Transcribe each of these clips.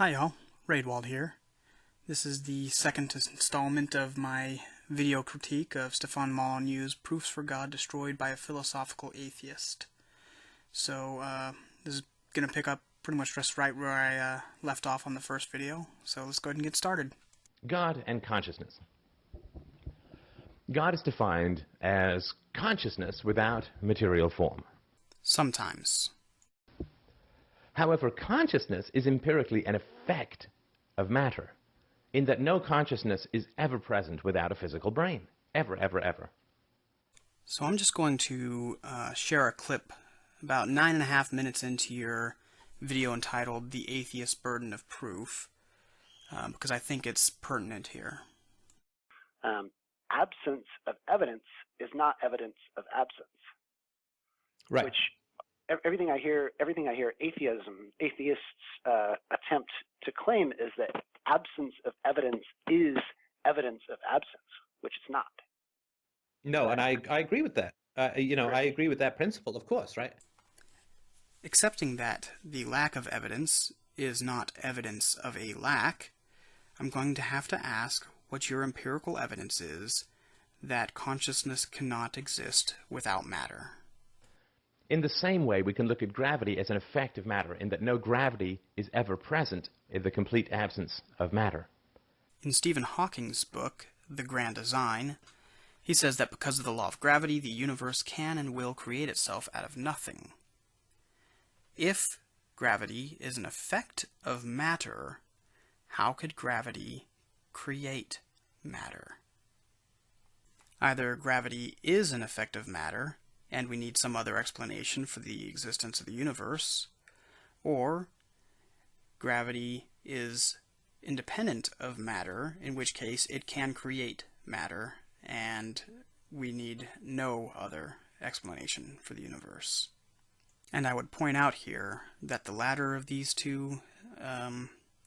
Hi y'all, Raidwald here. This is the second installment of my video critique of Stephan Molyneux's Proofs for God Destroyed by a Philosophical Atheist. So, this is going to pick up pretty much just right where I left off on the first video, so let's go ahead and get started. God and consciousness. God is defined as consciousness without material form. Sometimes. However, consciousness is empirically an effect of matter, in that no consciousness is ever present without a physical brain. Ever, ever, ever. So I'm just going to share a clip about 9.5 minutes into your video entitled The Atheist's Burden of Proof, because I think it's pertinent here. Absence of evidence is not evidence of absence. Right. Which everything I hear atheists attempt to claim is that absence of evidence is evidence of absence, which it's not. No, and I agree with that. I agree with that principle, of course, right? Accepting that the lack of evidence is not evidence of a lack, I'm going to have to ask what your empirical evidence is that consciousness cannot exist without matter. In the same way, we can look at gravity as an effect of matter, in that no gravity is ever present in the complete absence of matter. In Stephen Hawking's book, The Grand Design, he says that because of the law of gravity, the universe can and will create itself out of nothing. If gravity is an effect of matter, how could gravity create matter? Either gravity is an effect of matter, and we need some other explanation for the existence of the universe, or gravity is independent of matter, in which case it can create matter, and we need no other explanation for the universe. And I would point out here that the latter of these two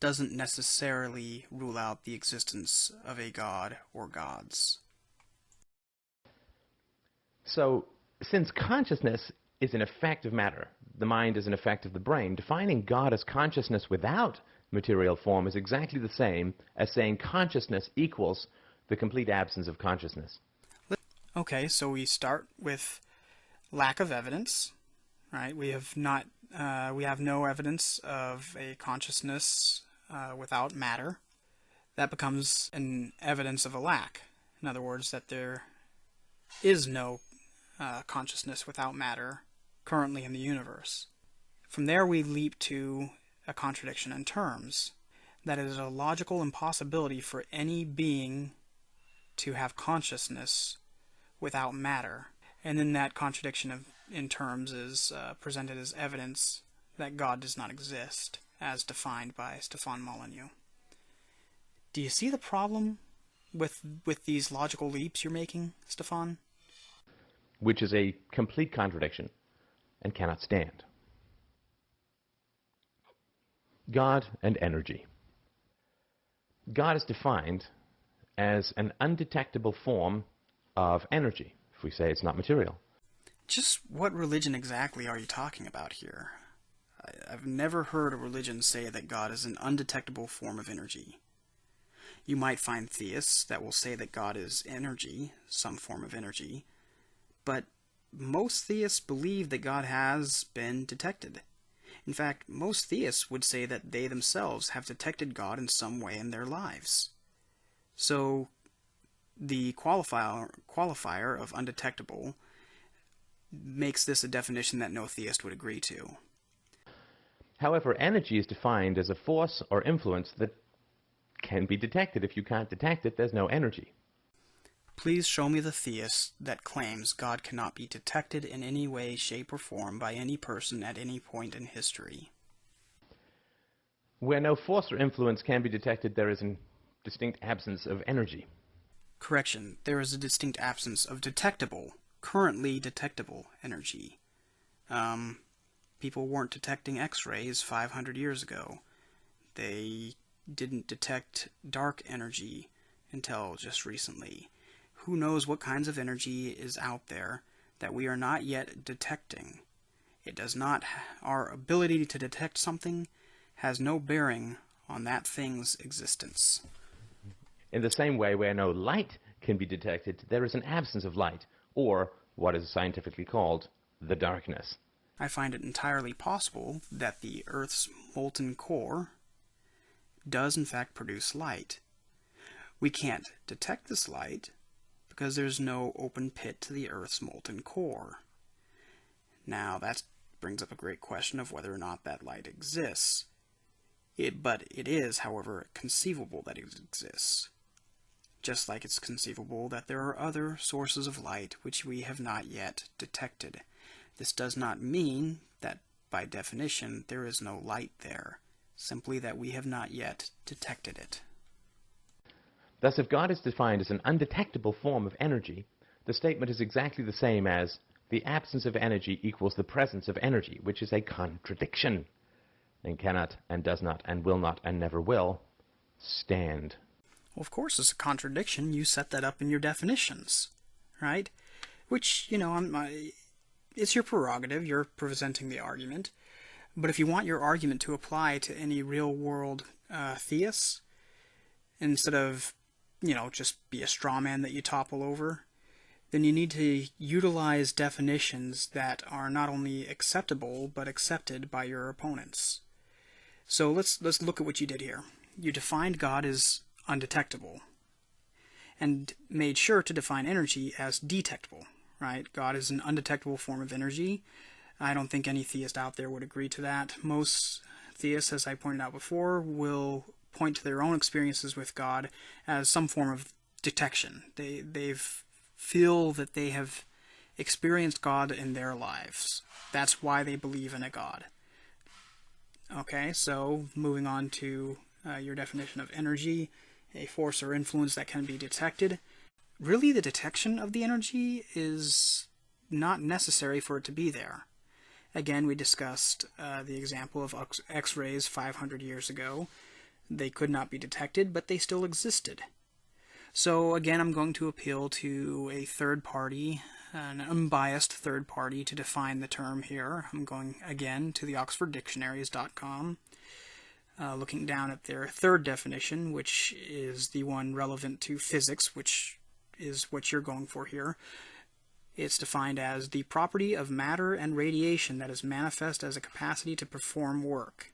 doesn't necessarily rule out the existence of a god or gods. So, since consciousness is an effect of matter, the mind is an effect of the brain, defining God as consciousness without material form is exactly the same as saying consciousness equals the complete absence of consciousness. Okay, so we start with lack of evidence, right? We have no evidence of a consciousness without matter. That becomes an evidence of a lack. In other words, that there is no consciousness without matter currently in the universe. From there we leap to a contradiction in terms. That it is a logical impossibility for any being to have consciousness without matter. And then that contradiction in terms is presented as evidence that God does not exist, as defined by Stephan Molyneux. Do you see the problem with these logical leaps you're making, Stephan? Which is a complete contradiction and cannot stand. God and energy. God is defined as an undetectable form of energy, if we say it's not material. Just what religion exactly are you talking about here? I've never heard a religion say that God is an undetectable form of energy. You might find theists that will say that God is energy, some form of energy, but most theists believe that God has been detected. In fact, most theists would say that they themselves have detected God in some way in their lives. So the qualifier of undetectable makes this a definition that no theist would agree to. However, energy is defined as a force or influence that can be detected. If you can't detect it, there's no energy. Please show me the theist that claims God cannot be detected in any way, shape, or form by any person at any point in history. Where no force or influence can be detected, there is a distinct absence of energy. Correction, there is a distinct absence of currently detectable energy. People weren't detecting X-rays 500 years ago. They didn't detect dark energy until just recently. Who knows what kinds of energy is out there that we are not yet detecting. It does not, our ability to detect something has no bearing on that thing's existence. In the same way, where no light can be detected, there is an absence of light, or what is scientifically called the darkness. I find it entirely possible that the Earth's molten core does in fact produce light. We can't detect this light because there's no open pit to the Earth's molten core. Now that brings up a great question of whether or not that light exists. But it is, however, conceivable that it exists. Just like it's conceivable that there are other sources of light which we have not yet detected. This does not mean that, by definition, there is no light there, simply that we have not yet detected it. Thus, if God is defined as an undetectable form of energy, the statement is exactly the same as the absence of energy equals the presence of energy, which is a contradiction, and cannot, and does not, and will not, and never will stand. Well, of course, it's a contradiction. You set that up in your definitions, right? Which, it's your prerogative. You're presenting the argument. But if you want your argument to apply to any real-world theists, instead of, just be a straw man that you topple over, then you need to utilize definitions that are not only acceptable, but accepted by your opponents. So let's look at what you did here. You defined God as undetectable, and made sure to define energy as detectable, right? God is an undetectable form of energy. I don't think any theist out there would agree to that. Most theists, as I pointed out before, will point to their own experiences with God as some form of detection. They feel that they have experienced God in their lives. That's why they believe in a God. Okay, so moving on to your definition of energy, a force or influence that can be detected. Really, the detection of the energy is not necessary for it to be there. Again, we discussed the example of X-rays 500 years ago. They could not be detected, but they still existed. So again, I'm going to appeal to a third party, an unbiased third party, to define the term here. I'm going again to the oxforddictionaries.com. Looking down at their third definition, which is the one relevant to physics, which is what you're going for here. It's defined as the property of matter and radiation that is manifest as a capacity to perform work,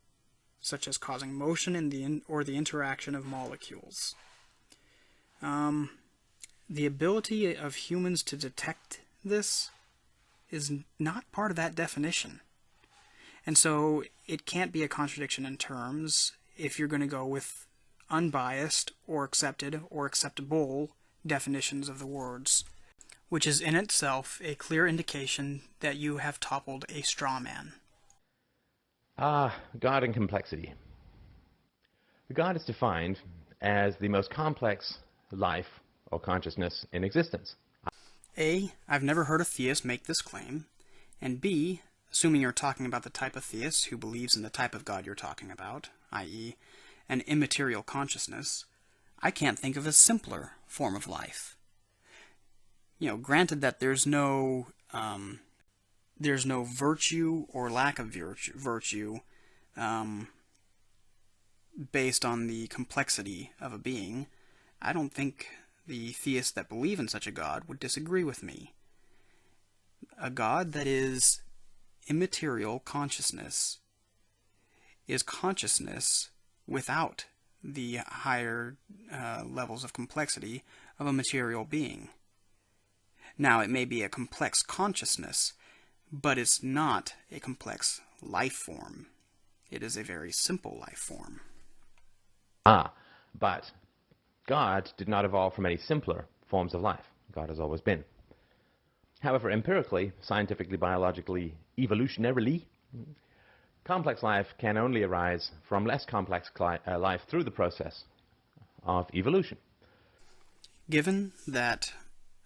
such as causing motion in or the interaction of molecules. The ability of humans to detect this is not part of that definition. And so it can't be a contradiction in terms if you're going to go with unbiased or accepted or acceptable definitions of the words, which is in itself a clear indication that you have toppled a straw man. God and complexity. God is defined as the most complex life or consciousness in existence. A, I've never heard a theist make this claim, and B, assuming you're talking about the type of theist who believes in the type of God you're talking about, i.e., an immaterial consciousness, I can't think of a simpler form of life. Granted that there's no virtue or lack of virtue based on the complexity of a being, I don't think the theists that believe in such a God would disagree with me. A God that is immaterial consciousness is consciousness without the higher levels of complexity of a material being. Now, it may be a complex consciousness, but it's not a complex life form. It is a very simple life form. But God did not evolve from any simpler forms of life. God has always been. However, empirically, scientifically, biologically, evolutionarily, complex life can only arise from less complex life through the process of evolution. Given that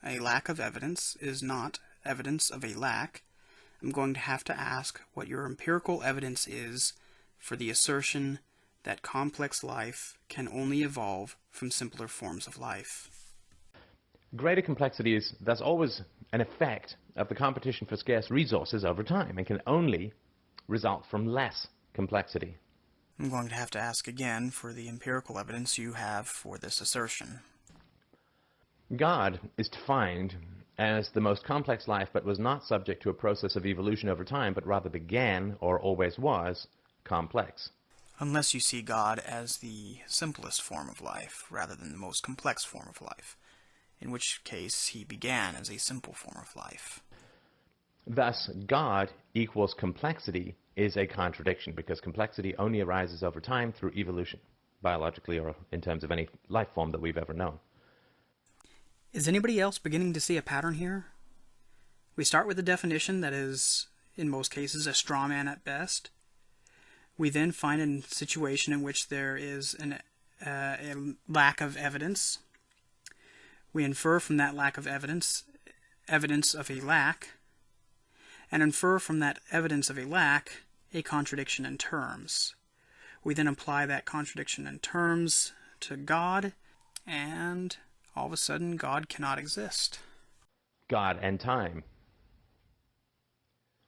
a lack of evidence is not evidence of a lack, I'm going to have to ask what your empirical evidence is for the assertion that complex life can only evolve from simpler forms of life. Greater complexity is thus always an effect of the competition for scarce resources over time and can only result from less complexity. I'm going to have to ask again for the empirical evidence you have for this assertion. God is defined as the most complex life, but was not subject to a process of evolution over time, but rather began, or always was, complex. Unless you see God as the simplest form of life, rather than the most complex form of life, in which case he began as a simple form of life. Thus, God equals complexity is a contradiction, because complexity only arises over time through evolution, biologically or in terms of any life form that we've ever known. Is anybody else beginning to see a pattern here? We start with a definition that is, in most cases, a straw man at best. We then find a situation in which there is a lack of evidence. We infer from that lack of evidence of a lack, and infer from that evidence of a lack a contradiction in terms. We then apply that contradiction in terms to God, and all of a sudden God cannot exist. God and time.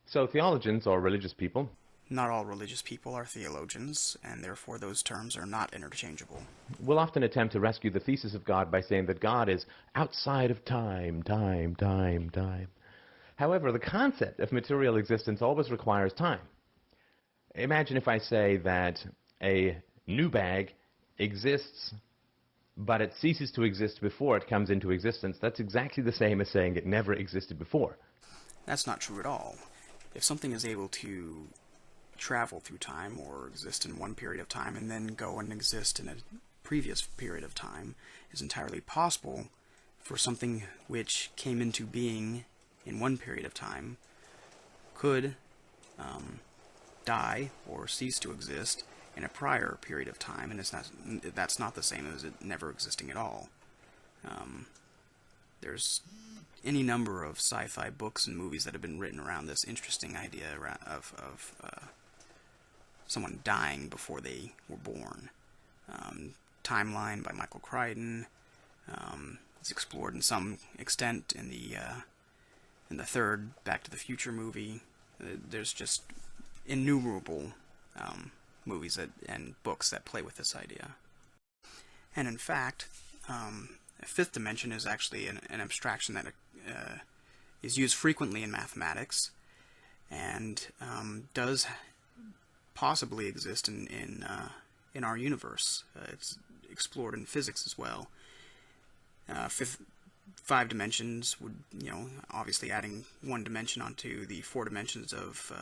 So theologians, or religious people... Not all religious people are theologians, and therefore those terms are not interchangeable. will often attempt to rescue the thesis of God by saying that God is outside of time. However, the concept of material existence always requires time. Imagine if I say that a new bag exists, but it ceases to exist before it comes into existence. That's exactly the same as saying it never existed before. That's not true at all. If something is able to travel through time or exist in one period of time and then go and exist in a previous period of time, it's entirely possible for something which came into being in one period of time could die or cease to exist in a prior period of time, and that's not the same as it never existing at all. There's any number of sci-fi books and movies that have been written around this interesting idea of someone dying before they were born. Timeline by Michael Crichton. It's explored in some extent in the third Back to the Future movie. There's just innumerable movies and books that play with this idea. And in fact, a fifth dimension is actually an abstraction that is used frequently in mathematics and does possibly exist in our universe. It's explored in physics as well. Five dimensions would, obviously adding one dimension onto the four dimensions of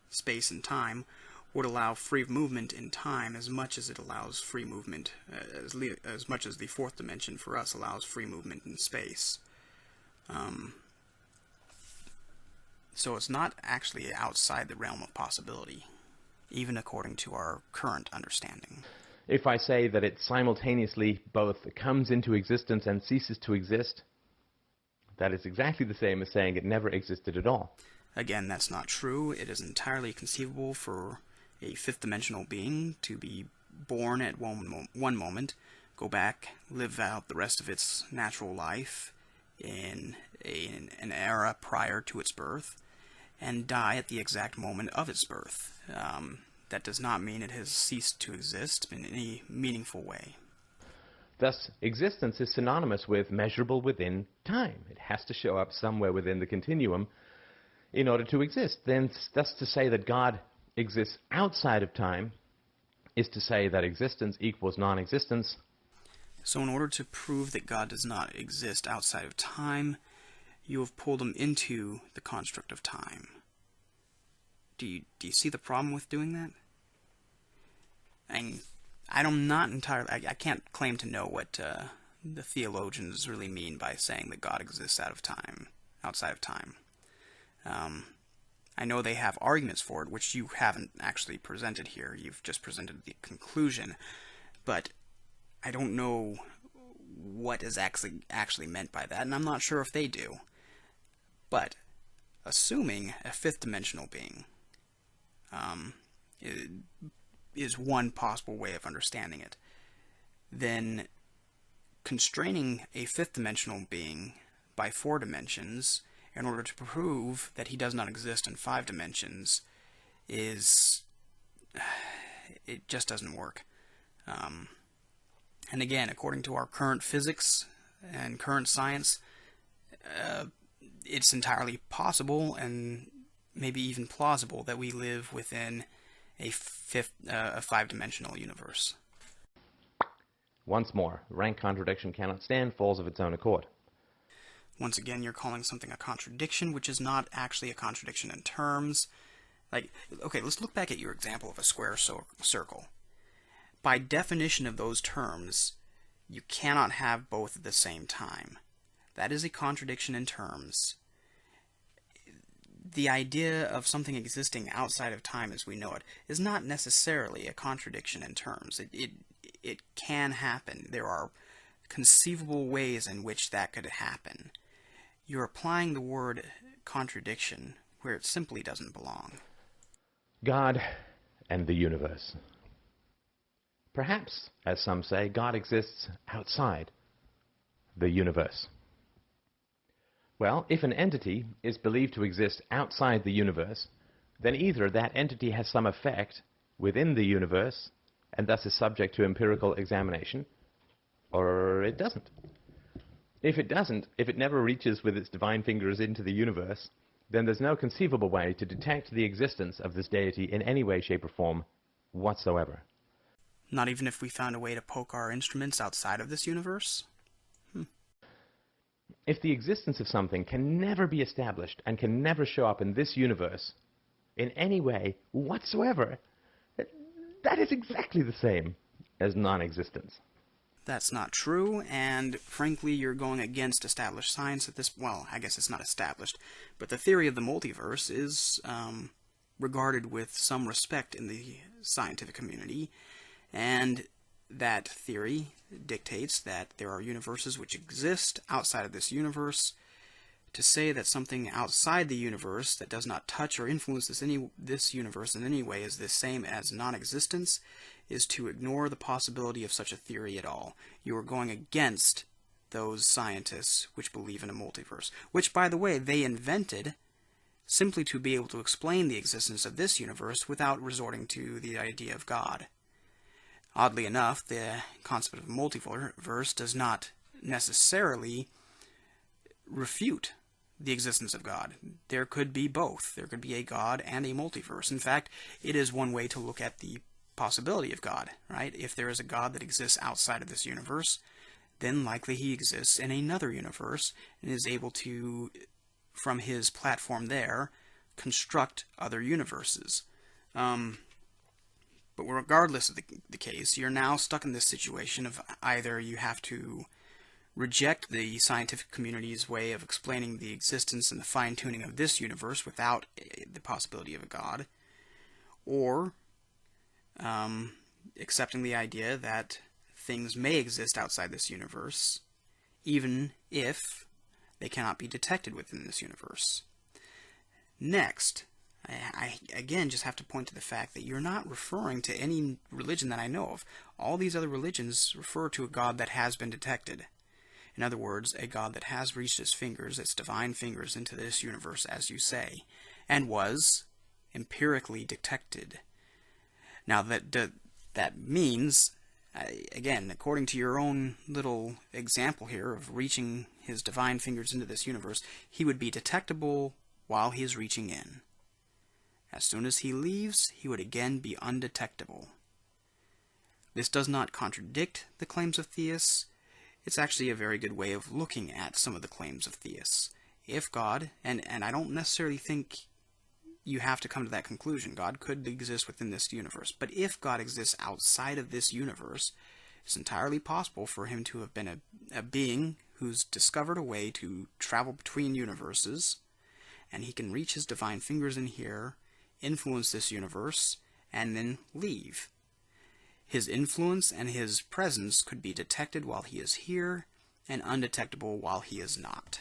space and time would allow free movement in time as much as it allows free movement, as much as the fourth dimension for us allows free movement in space. So it's not actually outside the realm of possibility, even according to our current understanding. If I say that it simultaneously both comes into existence and ceases to exist, that is exactly the same as saying it never existed at all. Again, that's not true. It is entirely conceivable for a fifth-dimensional being to be born at one moment, go back, live out the rest of its natural life in an era prior to its birth, and die at the exact moment of its birth. That does not mean it has ceased to exist in any meaningful way. Thus, existence is synonymous with measurable within time. It has to show up somewhere within the continuum in order to exist. Then, thus to say that God exists outside of time is to say that existence equals non-existence. So in order to prove that God does not exist outside of time, you have pulled him into the construct of time. Do you see the problem with doing that? I'm not entirely... I can't claim to know what the theologians really mean by saying that God exists outside of time. I know they have arguments for it, which you haven't actually presented here. You've just presented the conclusion. But I don't know what is actually meant by that, and I'm not sure if they do. But assuming a fifth-dimensional being is one possible way of understanding it, then constraining a fifth-dimensional being by 4 dimensions in order to prove that he does not exist in 5 dimensions is it just doesn't work. And again, according to our current physics and current science, it's entirely possible and maybe even plausible that we live within a five-dimensional universe. Once more, rank contradiction cannot stand, falls of its own accord. Once again, you're calling something a contradiction, which is not actually a contradiction in terms. Like, okay, let's look back at your example of a square circle. By definition of those terms, you cannot have both at the same time. That is a contradiction in terms. The idea of something existing outside of time as we know it is not necessarily a contradiction in terms. It can happen. There are conceivable ways in which that could happen. You're applying the word contradiction where it simply doesn't belong. God and the universe. Perhaps, as some say, God exists outside the universe. Well, if an entity is believed to exist outside the universe, then either that entity has some effect within the universe and thus is subject to empirical examination, or it doesn't. If it doesn't, if it never reaches with its divine fingers into the universe, then there's no conceivable way to detect the existence of this deity in any way, shape, or form whatsoever. Not even if we found a way to poke our instruments outside of this universe? If the existence of something can never be established and can never show up in this universe in any way whatsoever, that is exactly the same as non-existence. That's not true, and frankly, you're going against established science at this... Well, I guess it's not established, but the theory of the multiverse is regarded with some respect in the scientific community, and that theory dictates that there are universes which exist outside of this universe. To say that something outside the universe that does not touch or influence this universe in any way is the same as non-existence is to ignore the possibility of such a theory at all. You are going against those scientists which believe in a multiverse, which, by the way, they invented simply to be able to explain the existence of this universe without resorting to the idea of God. Oddly enough, the concept of multiverse does not necessarily refute the existence of God. There could be both. There could be a God and a multiverse. In fact, it is one way to look at the possibility of God, right? If there is a God that exists outside of this universe, then likely he exists in another universe and is able to, from his platform there, construct other universes. But regardless of the case, you're now stuck in this situation of either you have to reject the scientific community's way of explaining the existence and the fine-tuning of this universe without the possibility of a God, or accepting the idea that things may exist outside this universe, even if they cannot be detected within this universe. Next, I again just have to point to the fact that you're not referring to any religion that I know of. All these other religions refer to a God that has been detected. In other words, a God that has reached its fingers, its divine fingers, into this universe, as you say, and was empirically detected. Now, that means, again, according to your own little example here of reaching his divine fingers into this universe, he would be detectable while he is reaching in. As soon as he leaves, he would again be undetectable. This does not contradict the claims of theists. It's actually a very good way of looking at some of the claims of theists. If God, and I don't necessarily think you have to come to that conclusion, God could exist within this universe, but if God exists outside of this universe, it's entirely possible for him to have been a being who's discovered a way to travel between universes, and he can reach his divine fingers in here, influence this universe, and then leave. His influence and his presence could be detected while he is here, and undetectable while he is not.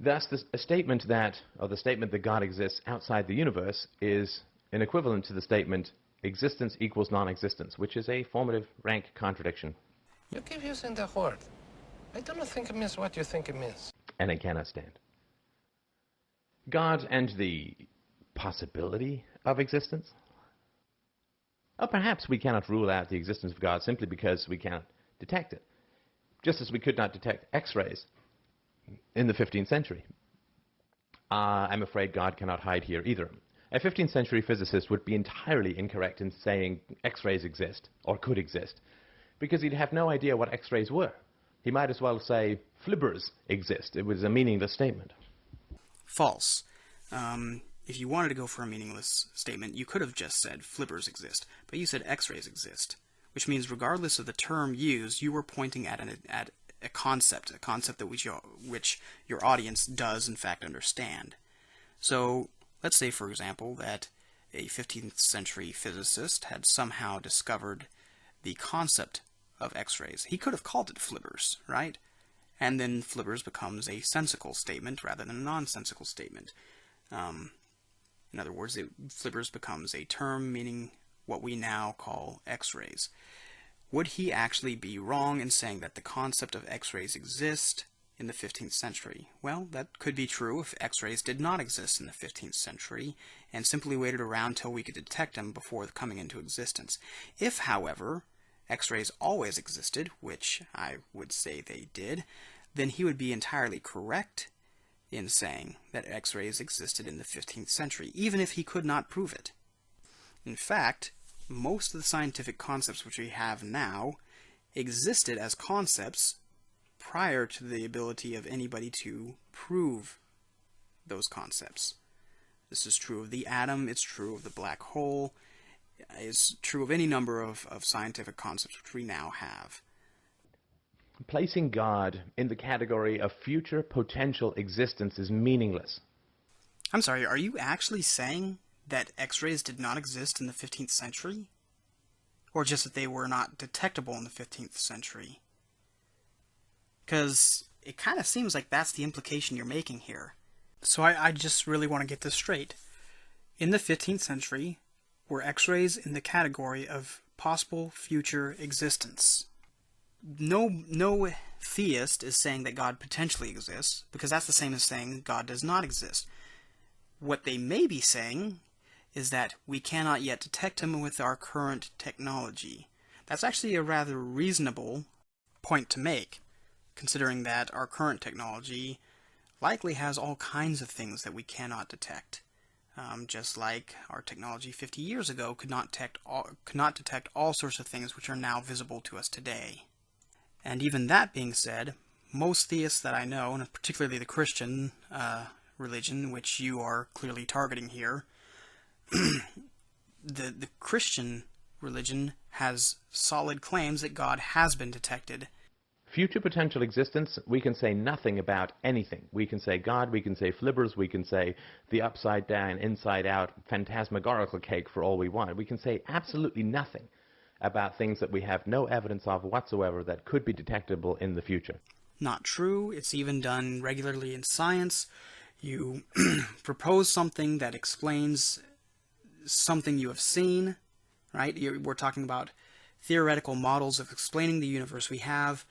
Thus, the statement that God exists outside the universe is an equivalent to the statement existence equals non-existence, which is a formative rank contradiction. You keep using the word. I don't think it means what you think it means. And it cannot stand. God and the possibility of existence? Or perhaps we cannot rule out the existence of God simply because we cannot detect it, just as we could not detect X-rays in the 15th century. I'm afraid God cannot hide here either. A 15th century physicist would be entirely incorrect in saying X-rays exist, or could exist, because he'd have no idea what X-rays were. He might as well say flibbers exist. It was a meaningless statement. False. If you wanted to go for a meaningless statement, you could have just said flibbers exist, but you said X-rays exist, which means regardless of the term used, you were pointing at a concept that which your audience does in fact understand. So let's say, for example, that a 15th century physicist had somehow discovered the concept of X-rays. He could have called it flibbers, right? And then flibbers becomes a sensical statement rather than a nonsensical statement. In other words, flibbers becomes a term meaning what we now call X-rays. Would he actually be wrong in saying that the concept of X-rays exist in the 15th century? Well, that could be true if X-rays did not exist in the 15th century and simply waited around till we could detect them before coming into existence. If, however, X-rays always existed, which I would say they did, then he would be entirely correct in saying that X-rays existed in the 15th century, even if he could not prove it. In fact, most of the scientific concepts which we have now existed as concepts prior to the ability of anybody to prove those concepts. This is true of the atom, it's true of the black hole, it's true of any number of scientific concepts which we now have. Placing God in the category of future potential existence is meaningless. I'm sorry, are you actually saying that X-rays did not exist in the 15th century? Or just that they were not detectable in the 15th century? Because it kind of seems like that's the implication you're making here. So I just really want to get this straight. In the 15th century, were X-rays in the category of possible future existence? No theist is saying that God potentially exists, because that's the same as saying God does not exist. What they may be saying is that we cannot yet detect him with our current technology. That's actually a rather reasonable point to make, considering that our current technology likely has all kinds of things that we cannot detect. Just like our technology 50 years ago could not detect all sorts of things which are now visible to us today. And even that being said, most theists that I know, and particularly the Christian religion, which you are clearly targeting here, the Christian religion has solid claims that God has been detected. Future potential existence, we can say nothing about anything. We can say God, we can say flibbers, we can say the upside down, inside out, phantasmagorical cake for all we want. We can say absolutely nothing about things that we have no evidence of whatsoever that could be detectable in the future. Not true. It's even done regularly in science. You propose something that explains something you have seen, right? We're talking about theoretical models of explaining the universe we have,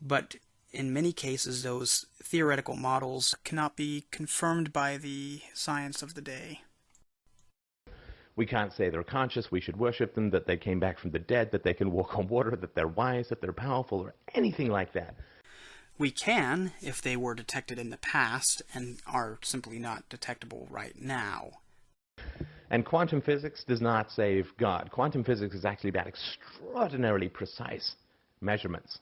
but in many cases those theoretical models cannot be confirmed by the science of the day. We can't say they're conscious, we should worship them, that they came back from the dead, that they can walk on water, that they're wise, that they're powerful, or anything like that. We can, if they were detected in the past and are simply not detectable right now. And quantum physics does not save God. Quantum physics is actually about extraordinarily precise measurements,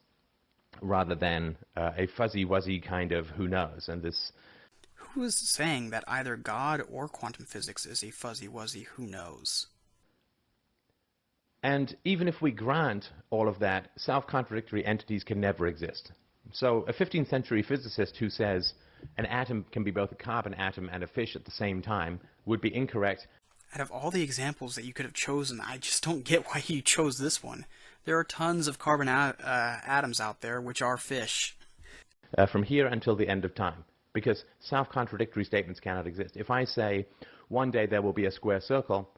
rather than a fuzzy-wuzzy kind of who knows. And this... Who is saying that either God or quantum physics is a fuzzy-wuzzy who knows? And even if we grant all of that, self-contradictory entities can never exist. So a 15th century physicist who says an atom can be both a carbon atom and a fish at the same time would be incorrect. Out of all the examples that you could have chosen, I just don't get why you chose this one. There are tons of carbon atoms out there which are fish. From here until the end of time, because self-contradictory statements cannot exist. If I say, one day there will be a square circle,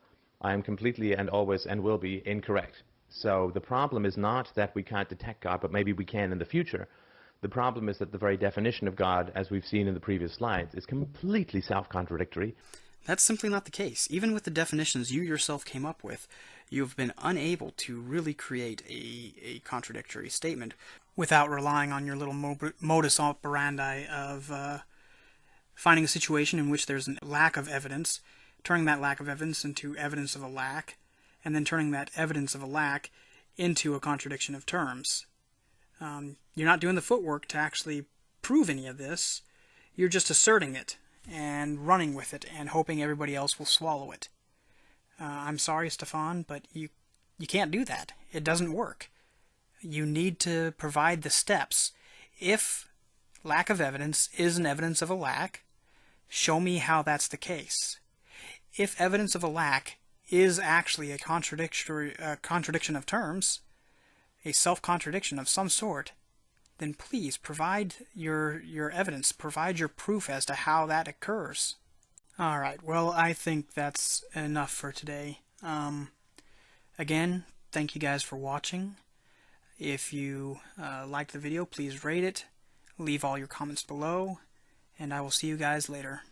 I am completely and always and will be incorrect. So the problem is not that we can't detect God, but maybe we can in the future. The problem is that the very definition of God, as we've seen in the previous slides, is completely self-contradictory. That's simply not the case. Even with the definitions you yourself came up with, you have been unable to really create a contradictory statement without relying on your little modus operandi of finding a situation in which there's a lack of evidence, turning that lack of evidence into evidence of a lack, and then turning that evidence of a lack into a contradiction of terms. You're not doing the footwork to actually prove any of this. You're just asserting it and running with it and hoping everybody else will swallow it. I'm sorry, Stephan, but you can't do that. It doesn't work. You need to provide the steps. If lack of evidence is an evidence of a lack, show me how that's the case. If evidence of a lack is actually a contradiction of terms, a self-contradiction of some sort, then please provide your evidence, provide your proof as to how that occurs. Alright, well, I think that's enough for today. Again, thank you guys for watching. If you liked the video, please rate it, leave all your comments below, and I will see you guys later.